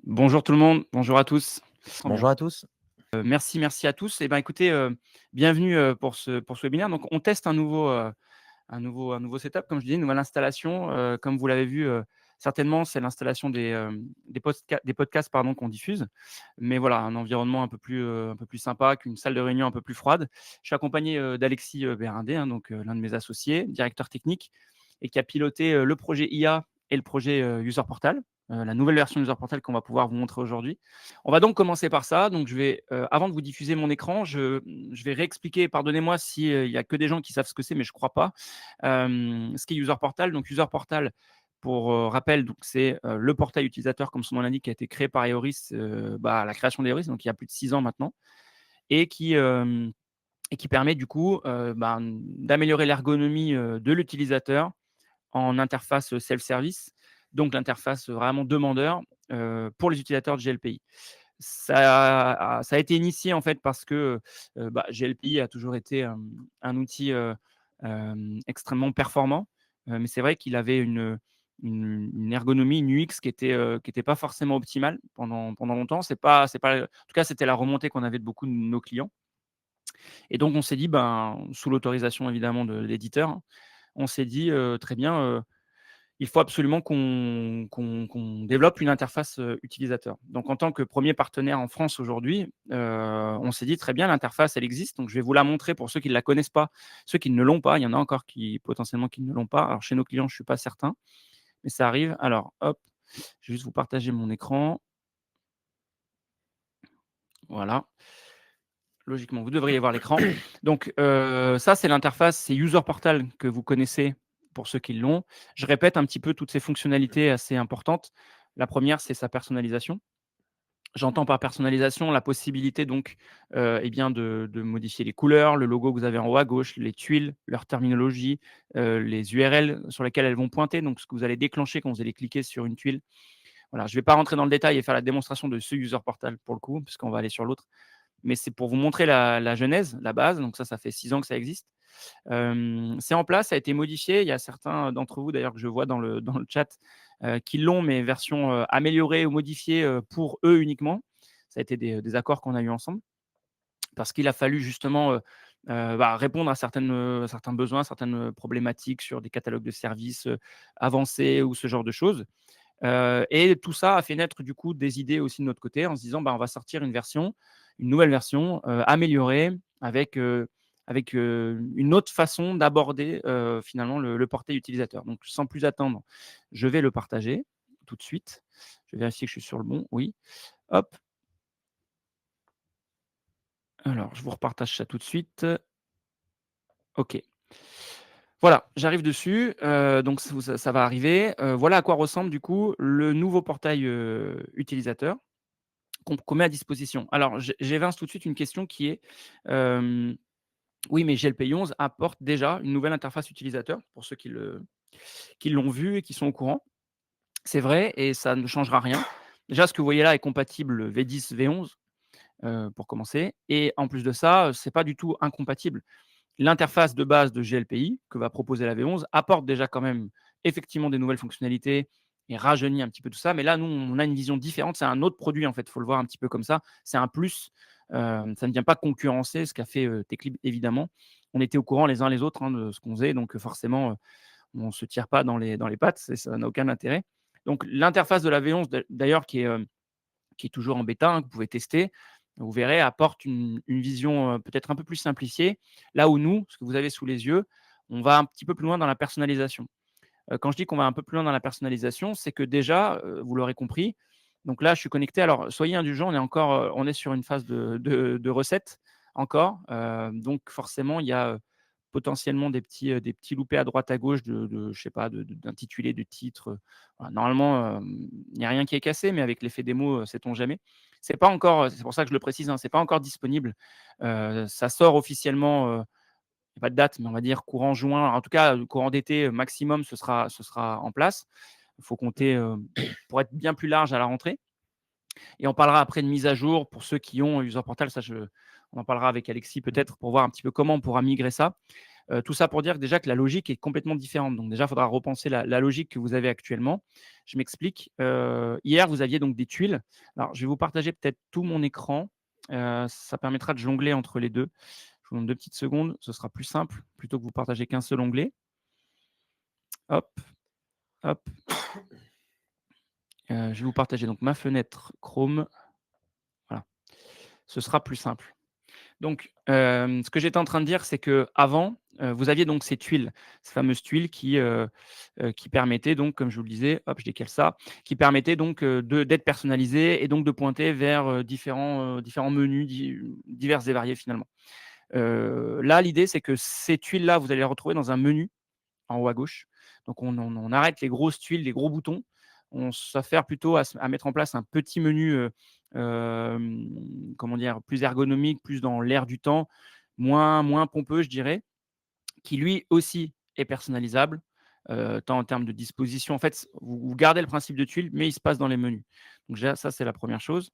Bonjour tout le monde, bonjour à tous. Très bien. Bonjour à tous. Merci à tous. Écoutez, bienvenue, pour ce webinaire. Donc on teste un nouveau setup, comme je disais, une nouvelle installation. Comme vous l'avez vu, certainement, c'est l'installation des podcasts, pardon, qu'on diffuse. Mais voilà, un environnement un peu plus sympa qu'une salle de réunion un peu plus froide. Je suis accompagné, d'Alexis, Bérindé, hein, donc l'un de mes associés, directeur technique et qui a piloté, le projet IA et le projet, User Portal, la nouvelle version User Portal qu'on va pouvoir vous montrer aujourd'hui. On va donc commencer par ça. Donc je vais, avant de vous diffuser mon écran, je vais réexpliquer, pardonnez-moi si, il y a que des gens qui savent ce que c'est, mais je crois pas. Ce qu'est User Portal. Donc User Portal, pour, rappel, donc c'est, le portail utilisateur, comme son nom l'indique, qui a été créé par Eoris, à la création d'Eoris, donc il y a plus de 6 ans maintenant et qui permet du coup, d'améliorer l'ergonomie, de l'utilisateur en interface self-service, donc l'interface vraiment demandeur, pour les utilisateurs de GLPI. Ça a été initié en fait parce que, GLPI a toujours été, un outil, extrêmement performant, mais c'est vrai qu'il avait une ergonomie, une UX qui était pas forcément optimale pendant longtemps. C'est pas en tout cas, c'était la remontée qu'on avait de beaucoup de nos clients et donc on s'est dit, sous l'autorisation évidemment de l'éditeur, hein, on s'est dit, «Très bien, il faut absolument qu'on développe une interface, utilisateur». Donc en tant que premier partenaire en France aujourd'hui, on s'est dit: «Très bien, l'interface, elle existe». Donc je vais vous la montrer pour ceux qui ne la connaissent pas, ceux qui ne l'ont pas. Il y en a encore qui potentiellement qui ne l'ont pas. Alors chez nos clients, je ne suis pas certain, mais ça arrive. Alors hop, je vais juste vous partager mon écran. Voilà. Logiquement, vous devriez voir l'écran. Donc ça, c'est l'interface, c'est User Portal que vous connaissez pour ceux qui l'ont. Je répète un petit peu toutes ces fonctionnalités assez importantes. La première, c'est sa personnalisation. J'entends par personnalisation la possibilité donc, de modifier les couleurs, le logo que vous avez en haut à gauche, les tuiles, leur terminologie, les URL sur lesquelles elles vont pointer, donc ce que vous allez déclencher quand vous allez cliquer sur une tuile. Voilà, je ne vais pas rentrer dans le détail et faire la démonstration de ce User Portal pour le coup, puisqu'on va aller sur l'autre. Mais c'est pour vous montrer la genèse, la base. Donc ça fait 6 ans que ça existe. C'est en place, ça a été modifié. Il y a certains d'entre vous d'ailleurs que je vois dans le chat, qui l'ont, mais version, améliorée ou modifiée, pour eux uniquement. Ça a été des accords qu'on a eus ensemble parce qu'il a fallu justement, répondre à certains besoins, certaines problématiques sur des catalogues de services, avancés ou ce genre de choses. Et tout ça a fait naître du coup des idées aussi de notre côté en se disant: «On va sortir une nouvelle version, améliorée avec une autre façon d'aborder, finalement le portail utilisateur». Donc sans plus attendre, je vais le partager tout de suite. Je vais vérifier que je suis sur le bon, oui. Hop, alors je vous repartage ça tout de suite. OK. Voilà, j'arrive dessus, donc ça va arriver. Voilà à quoi ressemble du coup le nouveau portail, utilisateur. Qu'on met à disposition. Alors, j'évince tout de suite une question qui est, hem, oui, mais GLPI 11 apporte déjà une nouvelle interface utilisateur, pour ceux qui l'ont vu et qui sont au courant. C'est vrai et ça ne changera rien. Déjà, ce que vous voyez là est compatible V10, V11, pour commencer et en plus de ça, c'est pas du tout incompatible. L'interface de base de GLPI que va proposer la V11 apporte déjà quand même effectivement des nouvelles fonctionnalités et rajeunit un petit peu tout ça. Mais là, nous, on a une vision différente. C'est un autre produit, en fait. Il faut le voir un petit peu comme ça. C'est un plus. Ça ne vient pas concurrencer ce qu'a fait Techlib, évidemment. On était au courant les uns les autres, hein, de ce qu'on faisait. Donc, forcément, on ne se tire pas dans les pattes. Ça n'a aucun intérêt. Donc, l'interface de la V11, d'ailleurs, qui est toujours en bêta, hein, que vous pouvez tester, vous verrez, apporte une vision peut-être un peu plus simplifiée. Là où nous, ce que vous avez sous les yeux, on va un petit peu plus loin dans la personnalisation. Quand je dis qu'on va un peu plus loin dans la personnalisation, c'est que déjà, vous l'aurez compris, donc là, je suis connecté. Alors, soyez indulgents, on est sur une phase de recette encore. Donc forcément, il y a, potentiellement des petits loupés à droite à gauche je sais pas, d'intitulé, de titre, voilà. Normalement, il n'y a rien qui est cassé, mais avec l'effet démo, sait-on jamais. C'est pas encore, c'est pour ça que je le précise, hein, c'est pas encore disponible. Ça sort officiellement, il y a pas de date, mais on va dire courant juin. En tout cas, courant d'été, maximum, ce sera en place. Il faut compter, pour être bien plus large à la rentrée et on parlera après de mise à jour pour ceux qui ont User Portal. On en parlera avec Alexis peut-être pour voir un petit peu comment on pourra migrer ça. Tout ça pour dire déjà que la logique est complètement différente. Donc déjà, il faudra repenser la logique que vous avez actuellement. Je m'explique. Hier, vous aviez donc des tuiles. Alors, je vais vous partager peut-être tout mon écran. Ça permettra de jongler entre les 2. Je vous demande 2 petites secondes, ce sera plus simple, plutôt que vous partagez qu'un seul onglet. Hop, hop. Je vais vous partager donc ma fenêtre Chrome. Voilà, ce sera plus simple. Donc, ce que j'étais en train de dire, c'est qu'avant, vous aviez donc ces fameuses tuiles qui permettaient donc, comme je vous le disais, hop, je décale ça, qui permettaient donc, d'être personnalisées et donc de pointer vers, différents menus divers et variés finalement. Là, l'idée, c'est que ces tuiles-là, vous allez les retrouver dans un menu en haut à gauche. Donc on arrête les grosses tuiles, les gros boutons. On s'affaire plutôt à mettre en place un petit menu, comment dire? Plus ergonomique, plus dans l'air du temps, moins pompeux, je dirais, qui lui aussi est personnalisable, tant en termes de disposition. En fait, vous gardez le principe de tuile, mais il se passe dans les menus. Donc déjà, ça, c'est la première chose.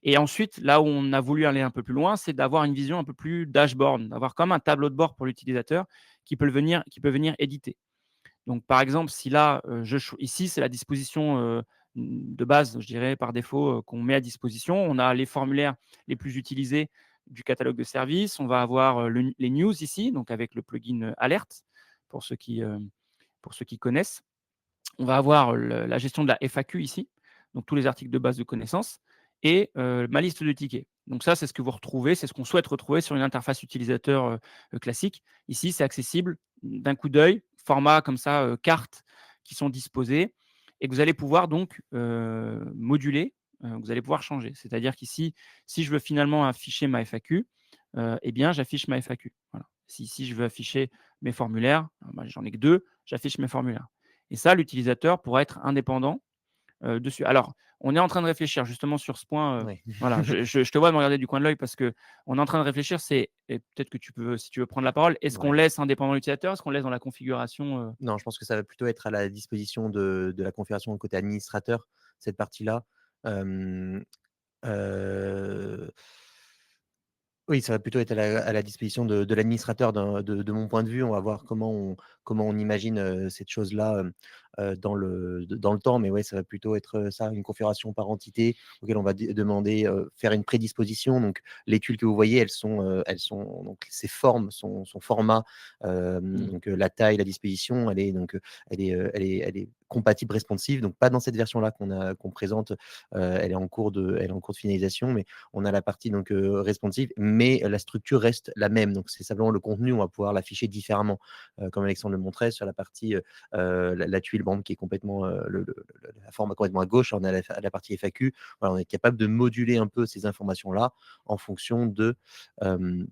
Et ensuite, là où on a voulu aller un peu plus loin, c'est d'avoir une vision un peu plus dashboard, d'avoir comme un tableau de bord pour l'utilisateur qui peut venir éditer. Donc, par exemple, si là, ici, c'est la disposition de base, je dirais, par défaut, qu'on met à disposition. On a les formulaires les plus utilisés du catalogue de services. On va avoir les news ici, donc avec le plugin Alert, pour ceux qui connaissent. On va avoir la gestion de la FAQ ici, donc tous les articles de base de connaissances, et ma liste de tickets. Donc ça, c'est ce que vous retrouvez, c'est ce qu'on souhaite retrouver sur une interface utilisateur classique. Ici, c'est accessible d'un coup d'œil, format comme ça, cartes qui sont disposées, et que vous allez pouvoir donc moduler, vous allez pouvoir changer. C'est-à-dire qu'ici, si je veux finalement afficher ma FAQ, eh bien, j'affiche ma FAQ. Voilà. Si je veux afficher mes formulaires, bah, j'en ai que 2, j'affiche mes formulaires. Et ça, l'utilisateur pourra être indépendant, dessus. Alors, on est en train de réfléchir justement sur ce point, Ouais. voilà, je te vois me regarder du coin de l'œil parce qu'on est en train de réfléchir, et peut-être que si tu veux prendre la parole, est-ce qu'on Ouais. laisse indépendant l'utilisateur? Est-ce qu'on laisse dans la configuration, Non, je pense que ça va plutôt être à la disposition de la configuration côté administrateur, cette partie-là. Hem, heu Oui, ça va plutôt être à la disposition de l'administrateur de mon point de vue. On va voir comment on imagine, cette chose-là, dans le temps. Mais ouais, ça va plutôt être, ça, une configuration par entité auquel on va demander, faire une prédisposition. Donc les tuiles que vous voyez, elles sont donc ces formes, son format, mmh, donc la taille, la disposition, elle est compatible responsive. Donc pas dans cette version-là qu'on présente, elle est en cours de finalisation, mais on a la partie donc responsive, mais la structure reste la même. Donc c'est simplement le contenu, on va pouvoir l'afficher différemment, comme Alexandre le montrait sur la partie, la tuile bande qui est complètement, la forme complètement à gauche, on a la partie FAQ. Voilà, on est capable de moduler un peu ces informations-là en fonction hem,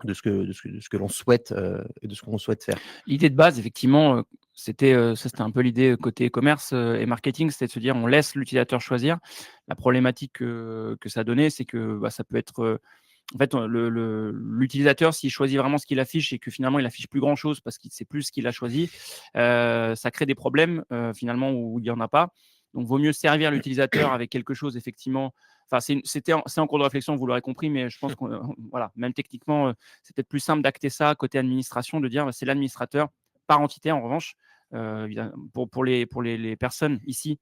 de ce que l'on souhaite, et de ce qu'on souhaite faire. l'idée de base effectivement, c'était un peu l'idée côté commerce, et marketing, c'était de se dire: «On laisse l'utilisateur choisir». La problématique que ça donnait, c'est que, bah, ça peut être, en fait, l'utilisateur, s'il choisit vraiment ce qu'il affiche et que finalement il affiche plus grand chose parce qu'il ne sait plus ce qu'il a choisi, ça crée des problèmes, finalement où il y en a pas. Donc vaut mieux servir l'utilisateur avec quelque chose effectivement, enfin c'est en cours de réflexion, vous l'aurez compris, mais je pense qu'on voilà, même techniquement, c'est peut-être plus simple d'acter ça côté administration, de dire, bah, c'est l'administrateur par entité en revanche, pour les personnes ici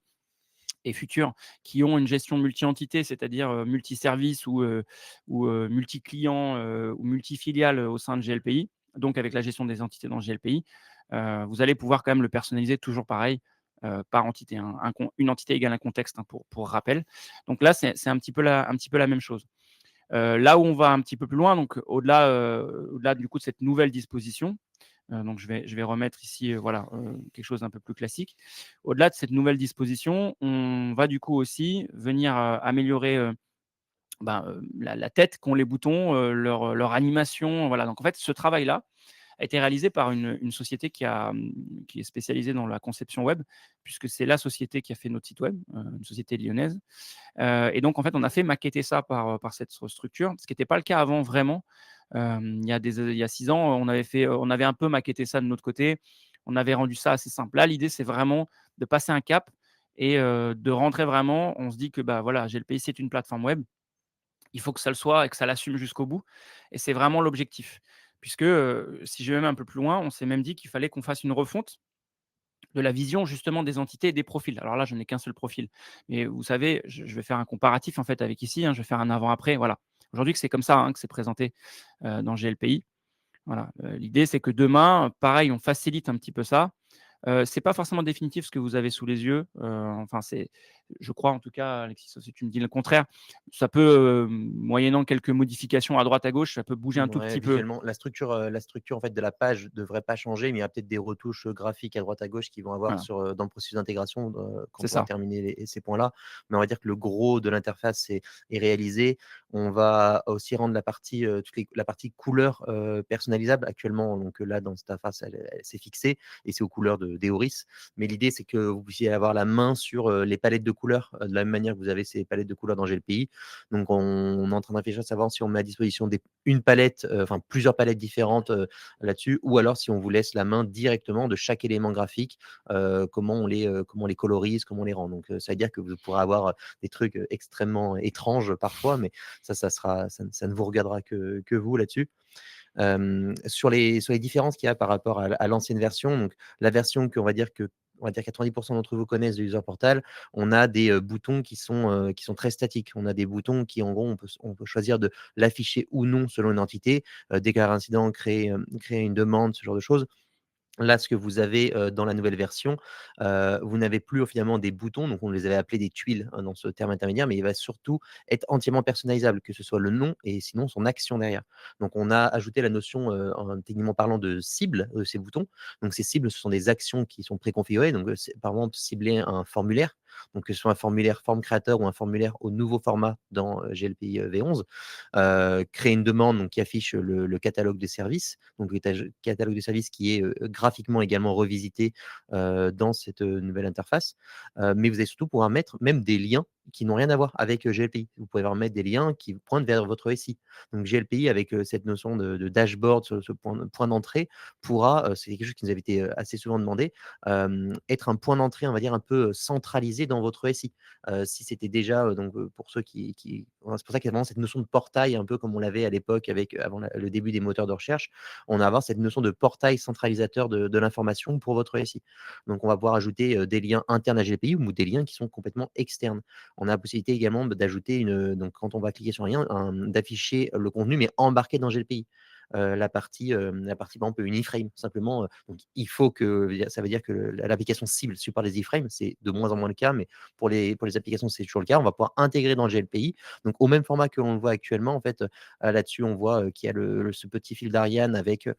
et futurs qui ont une gestion multi-entité, c'est-à-dire, multi-services ou multi-clients, ou multi-filiales, au sein de GLPI, donc avec la gestion des entités dans GLPI, vous allez pouvoir quand même le personnaliser toujours pareil, par entité, hein. Une entité égale un contexte, hein, pour rappel. Donc là, c'est un petit peu la même chose. Là où on va un petit peu plus loin, donc au-delà du coup de cette nouvelle disposition, donc je vais remettre ici, voilà, quelque chose d'un peu plus classique. Au-delà de cette nouvelle disposition, on va du coup aussi venir, améliorer, la tête qu'ont les boutons, leur animation, voilà. Donc en fait, ce travail-là a été réalisé par une société qui est spécialisée dans la conception web, puisque c'est la société qui a fait notre site web, une société lyonnaise. Et donc en fait, on a fait maqueter ça par cette structure, ce qui n'était pas le cas avant vraiment. Il y a 6 ans, on avait un peu maquetté ça de notre côté. On avait rendu ça assez simple. Là, l'idée, c'est vraiment de passer un cap et de rentrer vraiment, on se dit que, bah, voilà, GLPI, c'est une plateforme web. Il faut que ça le soit et que ça l'assume jusqu'au bout, et c'est vraiment l'objectif. puisque, si je vais même un peu plus loin, on s'est même dit qu'il fallait qu'on fasse une refonte de la vision justement des entités et des profils. Alors là, je n'ai qu'un seul profil, mais vous savez, je vais faire un comparatif en fait avec ici, hein, je vais faire un avant-après, voilà. Aujourd'hui que c'est comme ça, hein, que c'est présenté, dans GLPI. Voilà, l'idée c'est que demain, pareil, on facilite un petit peu ça. C'est pas forcément définitif ce que vous avez sous les yeux, enfin c'est je crois en tout cas, Alexis, sauf si tu me dis le contraire, ça peut, moyennant quelques modifications à droite à gauche, ça peut bouger un tout Ouais, petit peu. visuellement, la structure en fait de la page devrait pas changer, mais il y a peut-être des retouches, graphiques à droite à gauche qui vont avoir Voilà, sur, dans le processus d'intégration, c'est quand on va ça. terminer ces points-là. Mais on va dire que le gros de l'interface est réalisé. On va aussi rendre la partie, la partie couleur, personnalisable actuellement. Donc, là dans cette interface, elle s'est fixée et c'est aux couleurs d'Eoris. Mais l'idée, c'est que vous puissiez avoir la main sur, les palettes de couleurs, de la même manière que vous avez ces palettes de couleurs dans GLPI. Donc on est en train de réfléchir à savoir si on met à disposition une palette, enfin plusieurs palettes différentes, là-dessus, ou alors si on vous laisse la main directement de chaque élément graphique, comment on les colorise, comment on les rend. Donc, ça veut dire que vous pourrez avoir, des trucs, extrêmement étranges parfois, mais ça ne vous regardera que vous là-dessus. Sur les différences qu'il y a par rapport à l'ancienne version, donc la version on va dire 90 d'entre vous connaissent de User Portal, on a des, boutons qui sont très statiques. On a des boutons qui, en gros, on peut choisir de l'afficher ou non selon une entité, déclarer un incident, créer une demande, ce genre de choses. Là, ce que vous avez, dans la nouvelle version, vous n'avez plus finalement des boutons, donc on les avait appelés des tuiles, hein, dans ce terme intermédiaire, mais il va surtout être entièrement personnalisable, que ce soit le nom et sinon son action derrière. Donc on a ajouté la notion, techniquement parlant, de cible, ces boutons. Donc ces cibles, ce sont des actions qui sont préconfigurées, donc, c'est par exemple cibler un formulaire, donc que ce soit un formulaire forme créateur ou un formulaire au nouveau format dans, GLPI, V11. Créer une demande donc qui affiche le catalogue des services, donc le catalogue des services qui est, graphiquement également revisité, dans cette, nouvelle interface. Mais vous allez surtout pouvoir mettre même des liens qui n'ont rien à voir avec, GLPI. Vous pouvez mettre des liens qui pointent vers votre SI. Donc GLPI avec, cette notion de dashboard, ce point d'entrée pourra, c'est quelque chose qui nous avait été, assez souvent demandé, être un point d'entrée, on va dire un peu, centralisé dans votre SI. Si c'était déjà, donc, pour ceux qui voilà, c'est pour ça qu'il y a vraiment cette notion de portail, un peu comme on l'avait à l'époque avec, avant le début des moteurs de recherche. On va avoir cette notion de portail centralisateur de l'information pour votre SI. Donc on va pouvoir ajouter, des liens internes à GPI ou des liens qui sont complètement externes. On a la possibilité également d'ajouter donc quand on va cliquer sur un lien, d'afficher le contenu, mais embarqué dans GLPI. La partie, par exemple, une iframe, simplement. Donc, il faut que, ça veut dire que l'application cible supporte les iframes. C'est de moins en moins le cas, mais pour les applications, c'est toujours le cas. On va pouvoir intégrer dans le GLPI. Donc, au même format que l'on le voit actuellement, en fait, là-dessus, on voit qu'il y a ce petit fil d'Ariane avec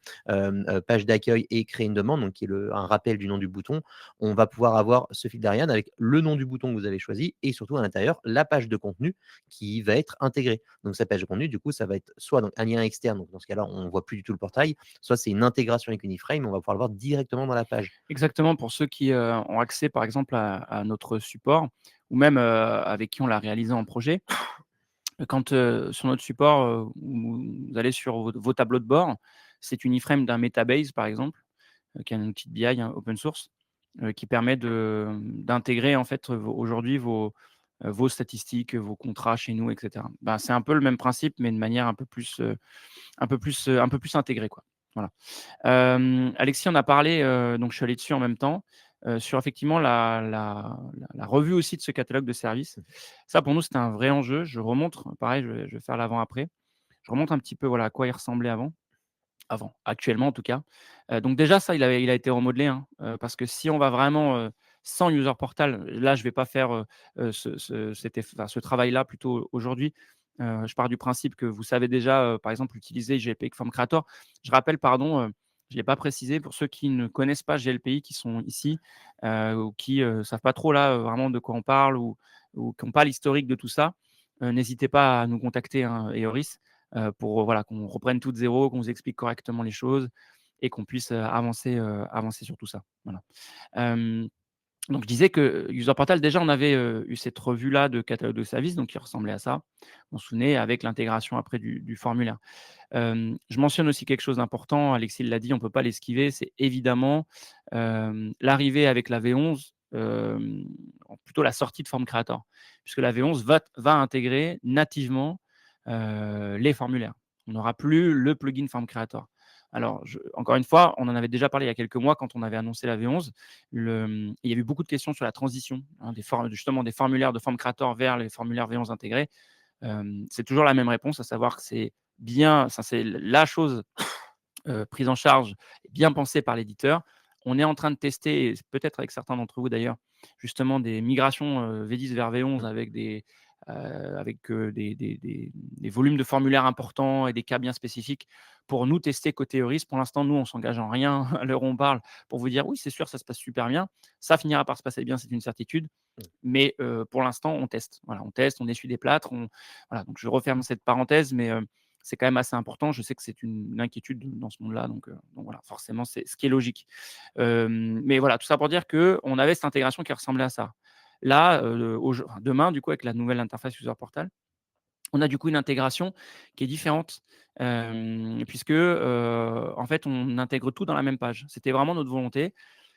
page d'accueil et créer une demande, donc qui est un rappel du nom du bouton. On va pouvoir avoir ce fil d'Ariane avec le nom du bouton que vous avez choisi et surtout à l'intérieur, la page de contenu qui va être intégrée. Donc, cette page de contenu, du coup, ça va être soit donc, un lien externe, donc dans ce cas-là, on ne voit plus du tout le portail, soit c'est une intégration avec une iframe, on va pouvoir le voir directement dans la page. Exactement, pour ceux qui, ont accès par exemple à notre support ou même, avec qui on l'a réalisé en projet. Quand, sur notre support, vous allez sur vos tableaux de bord, c'est une iframe d'un Metabase par exemple, qui est un outil de BI, hein, open source, qui permet d'intégrer en fait, aujourd'hui vos statistiques, vos contrats chez nous et cetera. Ben, c'est un peu le même principe, mais de manière un peu plus intégrée, quoi. Voilà. Alexis en a parlé, donc je suis allé dessus en même temps, sur effectivement la revue aussi de ce catalogue de services. Ça pour nous, c'était un vrai enjeu. Je remonte, pareil, je vais faire l'avant-après. Je remonte un petit peu, voilà, à quoi il ressemblait actuellement en tout cas. Donc déjà ça, il a été remodelé, hein, parce que si on va vraiment, sans user portal, là je vais pas faire, ce travail-là plutôt aujourd'hui. Je pars du principe que vous savez déjà, par exemple utiliser GLPI Form Creator. Je rappelle, pardon, je ne l'ai pas précisé pour ceux qui ne connaissent pas GLPI, qui sont ici, ou qui, savent pas trop là, vraiment de quoi on parle ou qui ont pas l'historique de tout ça, n'hésitez pas à nous contacter, hein, Eoris. Pour, voilà, qu'on reprenne tout de zéro, qu'on vous explique correctement les choses et qu'on puisse, avancer sur tout ça. Voilà. Hem, donc je disais que User Portal, déjà, on avait, eu cette revue-là de catalogue de services, donc qui ressemblait à ça. Vous vous souvenez, avec l'intégration après du formulaire. Je mentionne aussi quelque chose d'important, Alexis l'a dit, on ne peut pas l'esquiver, c'est évidemment, l'arrivée avec la V11, plutôt la sortie de Form Creator. Puisque la V11 va intégrer nativement, les formulaires. On n'aura plus le plugin Form Creator. Alors, encore une fois, on en avait déjà parlé il y a quelques mois quand on avait annoncé la V11. Il y a eu beaucoup de questions sur la transition, hein, justement des formulaires de form creator vers les formulaires V11 intégrés. C'est toujours la même réponse, à savoir que c'est bien, ça c'est la chose prise en charge et bien pensée par l'éditeur. On est en train de tester, et peut-être avec certains d'entre vous d'ailleurs, justement des migrations V10 vers V11 avec des volumes de formulaires importants et des cas bien spécifiques pour nous tester côté EURIS. Pour l'instant, nous, on s'engage en rien à l'heure où on parle pour vous dire oui, c'est sûr, ça se passe super bien. Ça finira par se passer bien, c'est une certitude. Mais pour l'instant, on teste. Voilà, on teste, on essuie des plâtres. Voilà, donc je referme cette parenthèse, mais c'est quand même assez important. Je sais que c'est une inquiétude dans ce monde-là, donc voilà, forcément, c'est ce qui est logique. Mais voilà, tout ça pour dire qu'on avait cette intégration qui ressemblait à ça. Là, demain, du coup, avec la nouvelle interface User Portal, on a du coup une intégration qui est différente, puisque, en fait, on intègre tout dans la même page. C'était vraiment notre volonté.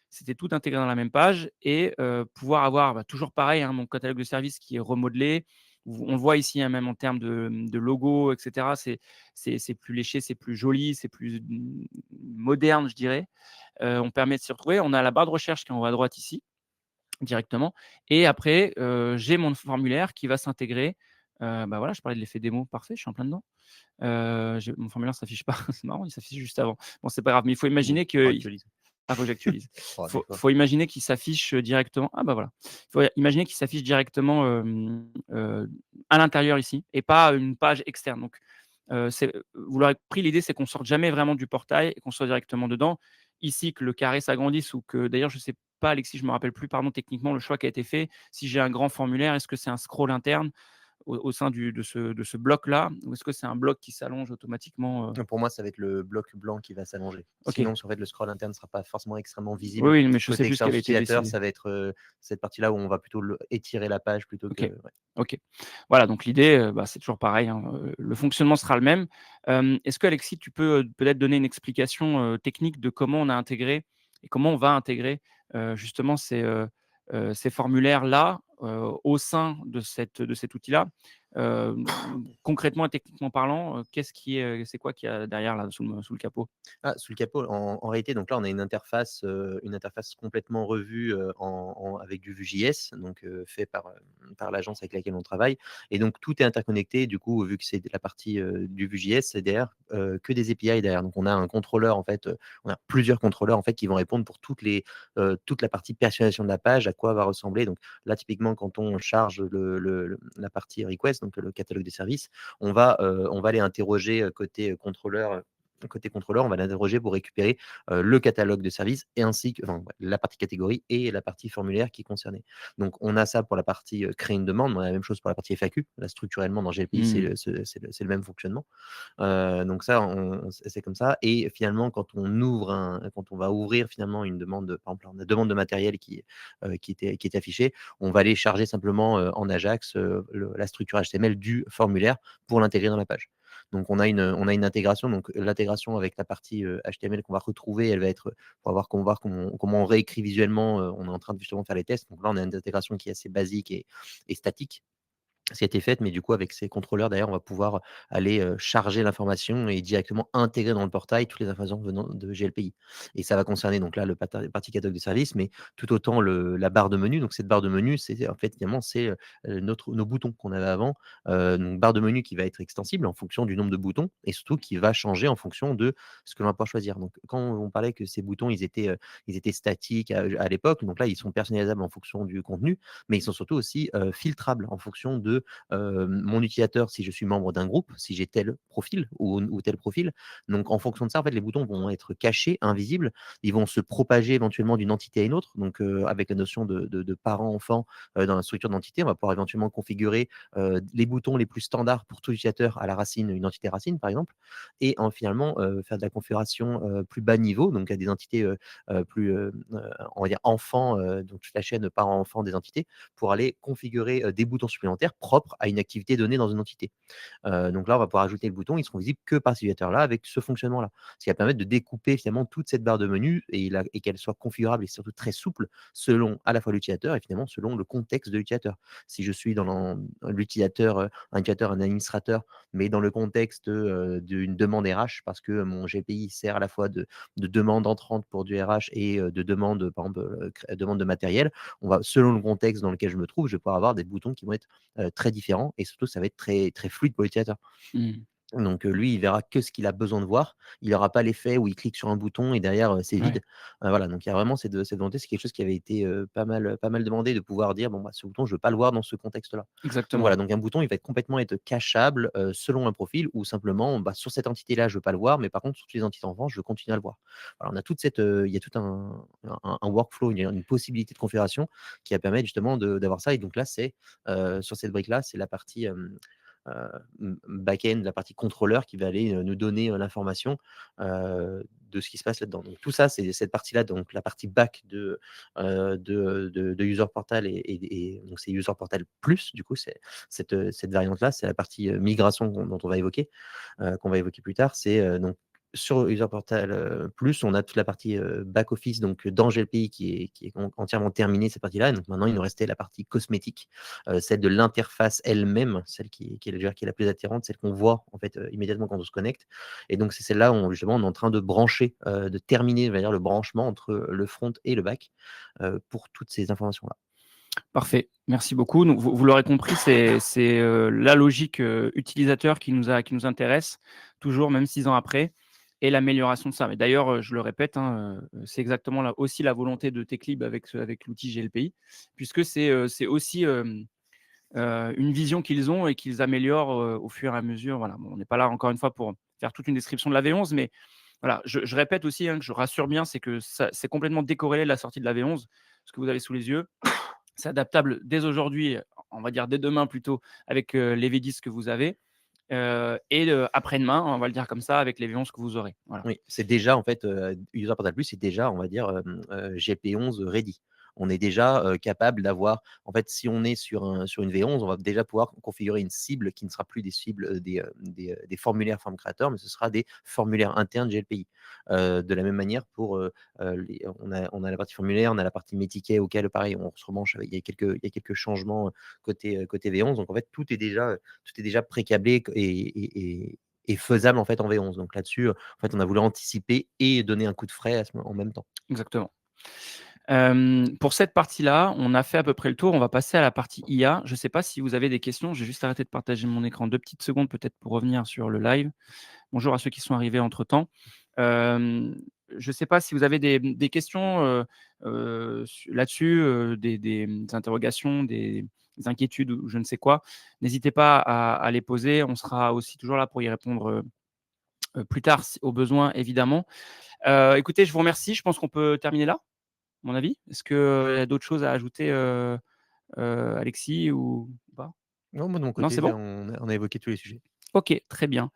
C'était tout intégré dans la même page et pouvoir avoir, toujours pareil, hein, mon catalogue de services qui est remodelé. On le voit ici, hein, même en termes de logo et cetera, c'est plus léché, c'est plus joli, c'est plus, moderne, je dirais. On permet de s'y retrouver. On a la barre de recherche qui est en haut à droite ici, directement, et après, j'ai mon formulaire qui va s'intégrer. Voilà, je parlais de l'effet démo, parfait, je suis en plein dedans. Mon formulaire ne s'affiche pas, c'est marrant, il s'affiche juste avant. Bon, c'est pas grave, mais il faut Mmh. imaginer Faut que actualiser. faut que j'actualise. Des fois. Faut imaginer qu'il s'affiche directement, ah bah, voilà. Faut imaginer qu'il s'affiche directement, à l'intérieur ici et pas une page externe. Donc, vous l'aurez compris, l'idée c'est qu'on sorte jamais vraiment du portail et qu'on soit directement dedans. Ici, que le carré s'agrandisse ou que d'ailleurs je sais pas, Alexis, je me rappelle plus, pardon, techniquement le choix qui a été fait. Si j'ai un grand formulaire, est-ce que c'est un scroll interne au sein de ce bloc-là? Ou est-ce que c'est un bloc qui s'allonge automatiquement? Pour moi, ça va être le bloc blanc qui va s'allonger. OK. Sinon, en fait, le scroll interne ne sera pas forcément extrêmement Oui, visible. oui, mais je sais Côté plus ce qui expérience avait été utilisateur, décidé. ça va être, cette partie-là où on va plutôt étirer la page plutôt que OK. ouais. OK. Voilà, donc l'idée, c'est toujours pareil, hein, le fonctionnement sera le même. Est-ce que Alexis, tu peux, peut-être donner une explication, technique de comment on a intégré et comment on va intégrer, justement ces formulaires-là, au sein de cet outil-là? Hem, Concrètement et techniquement parlant, c'est quoi qu'il y a derrière là, sous le capot? Ah, sous le capot, en réalité, donc là, on a une interface complètement revue, avec du Vue.js, donc fait par l'agence avec laquelle on travaille, et donc tout est interconnecté. Du coup, vu que c'est de la partie, du Vue.js, c'est derrière, que des API derrière. Donc on a un contrôleur, en fait, on a plusieurs contrôleurs, en fait, qui vont répondre pour toute la partie personnalisation de la page, à quoi va ressembler. Donc là, typiquement, quand on charge la partie request, donc le catalogue des services, on va aller interroger, côté contrôleur, on va l'interroger pour récupérer le catalogue de services et ainsi que enfin, ouais, la partie catégorie et la partie formulaire qui est concernée. Donc, on a ça pour la partie créer une demande, on a la même chose pour la partie FAQ. Là, structurellement, dans GLPI, Mmh. c'est le même fonctionnement. Donc ça, c'est comme ça. Et finalement, quand on va ouvrir finalement une demande, par exemple, la demande de matériel qui est affichée, on va aller charger simplement en Ajax la structure HTML du formulaire pour l'intégrer dans la page. Donc on a une intégration. Donc l'intégration avec la partie HTML qu'on va retrouver, elle va être pour voir comment on réécrit visuellement. On est en train de justement faire les tests. Donc là, on a une intégration qui est assez basique et statique, ce qui a été faite, mais du coup, avec ces contrôleurs, d'ailleurs, on va pouvoir aller charger l'information et directement intégrer dans le portail toutes les informations venant de GLPI. Et ça va concerner donc là le partie catalogue de services, mais tout autant la barre de menu. Donc cette barre de menu, c'est en fait finalement c'est nos boutons qu'on avait avant. Donc barre de menu qui va être extensible en fonction du nombre de boutons et surtout qui va changer en fonction de ce que l'on va pouvoir choisir. Donc quand on parlait que ces boutons ils étaient statiques à l'époque, donc là ils sont personnalisables en fonction du contenu, mais ils sont surtout aussi filtrables en fonction de mon utilisateur, si je suis membre d'un groupe, si j'ai tel profil ou tel profil. Donc, en fonction de ça, en fait, les boutons vont être cachés, invisibles. Ils vont se propager éventuellement d'une entité à une autre. Donc, avec la notion de parent-enfant dans la structure d'entité, on va pouvoir éventuellement configurer les boutons les plus standards pour tout utilisateur à la racine, une entité racine, par exemple, et finalement faire de la configuration plus bas niveau, donc à des entités plus, on va dire, enfants, donc toute la chaîne parent-enfant des entités, pour aller configurer des boutons supplémentaires propres à une activité donnée dans une entité. Donc là, on va pouvoir ajouter le bouton, ils seront visibles que par cet utilisateur-là avec ce fonctionnement-là. Ce qui va permettre de découper finalement toute cette barre de menu et qu'elle soit configurable et surtout très souple selon à la fois l'utilisateur et finalement selon le contexte de l'utilisateur. Si je suis dans l'utilisateur, un utilisateur, un administrateur mais dans le contexte, d'une demande RH parce que mon GPI sert à la fois de demande entrante pour du RH et de demande, par exemple, demande de matériel. On va selon le contexte dans lequel je me trouve, je vais pouvoir avoir des boutons qui vont être, très différents et surtout ça va être très très fluide pour l'utilisateur. Mmh. Donc, lui, il verra que ce qu'il a besoin de voir. Il aura pas l'effet où il clique sur un bouton et derrière, c'est Ouais, vide. Voilà, donc il y a vraiment cette volonté. C'est quelque chose qui avait été, pas mal demandé de pouvoir dire: «Bon, bah, ce bouton, je veux pas le voir dans ce contexte-là». Donc exactement. voilà, donc un bouton, il va être complètement être cacheable, selon un profil ou simplement, bah, sur cette entité-là, je veux pas le voir, mais par contre, sur toutes les entités en vente, je veux continuer à le voir. Alors on a toute cette, il y a tout un workflow, une possibilité de configuration qui va permettre justement d'avoir ça et donc là, c'est, sur cette brique-là, c'est la partie, back-end, la partie contrôleur qui va aller, nous donner, l'information, de ce qui se passe là-dedans. Donc tout ça, c'est cette partie-là, donc la partie back de User Portal et donc c'est User Portal Plus, du coup, c'est cette variante-là, c'est la partie, migration dont on va évoquer, qu'on va évoquer plus tard. C'est, donc sur User Portal, Plus, on a toute la partie, back office, donc dans GLPI qui est entièrement terminée, cette partie-là et donc maintenant il nous restait la partie cosmétique, celle de l'interface elle-même, celle qui est je dirais qui est la plus attirante, celle qu'on voit en fait, immédiatement quand on se connecte et donc c'est celle-là où justement on est en train de brancher, de terminer, on va dire le branchement entre, le front et le back, pour toutes ces informations-là. Parfait, merci beaucoup. Donc vous l'aurez compris, c'est la logique, utilisateur qui nous intéresse, toujours, même 6 ans après et l'amélioration de ça. Mais d'ailleurs, je le répète, hein, c'est exactement là aussi la volonté de Techlib avec l'outil GLPI, puisque c'est aussi, une vision qu'ils ont et qu'ils améliorent, au fur et à mesure. Voilà, bon, on n'est pas là encore une fois pour faire toute une description de la V11, mais voilà, je répète aussi, hein, que je rassure bien, c'est que ça c'est complètement décorrélé de la sortie de la V11. Ce que vous avez sous les yeux, c'est adaptable dès aujourd'hui, on va dire dès demain plutôt, avec, les V10 que vous avez, et après-demain, on va le dire comme ça, avec les V11 que vous aurez. Voilà. Oui, c'est déjà en fait, User Portal Plus, c'est déjà on va dire, GP11 ready. On est déjà, capable d'avoir en fait, si on est sur une V11, on va déjà pouvoir configurer une cible qui ne sera plus des cibles, des formulaires form créateurs, mais ce sera des formulaires internes GLPI. De la même manière pour, les on a la partie formulaire, on a la partie métiquet auquel pareil, on se rebranche avec il y a quelques changements, côté V11. Donc en fait, tout est déjà pré-câblé et faisable en fait en V11. Donc là-dessus, en fait, on a voulu anticiper et donner un coup de frais en même temps. Exactement. Pour cette partie-là, on a fait à peu près le tour. On va passer à la partie IA. Je ne sais pas si vous avez des questions. J'ai juste arrêté de partager mon écran 2 petites secondes peut-être pour revenir sur le live. Bonjour à ceux qui sont arrivés entre-temps. Hem, je ne sais pas si vous avez des questions, là-dessus, des interrogations, des inquiétudes ou je ne sais quoi. N'hésitez pas à les poser. On sera aussi toujours là pour y répondre, plus tard si au besoin évidemment. Écoutez, je vous remercie. Je pense qu'on peut terminer là, à mon avis. Est-ce qu'il y a d'autres choses à ajouter, Alexis ou pas? Non, moi de mon Non, c'est côté, bon? on a évoqué tous les sujets. OK, très bien.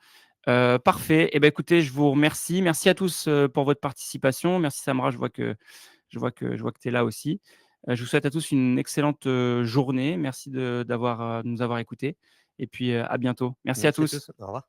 Parfait. Et ben, écoutez, je vous remercie. Merci à tous, pour votre participation. Merci Samra, je vois que tu es là aussi. Je vous souhaite à tous une excellente, journée. Merci de nous avoir écoutés et puis, à bientôt. Merci à Merci à tous. tous. Au revoir.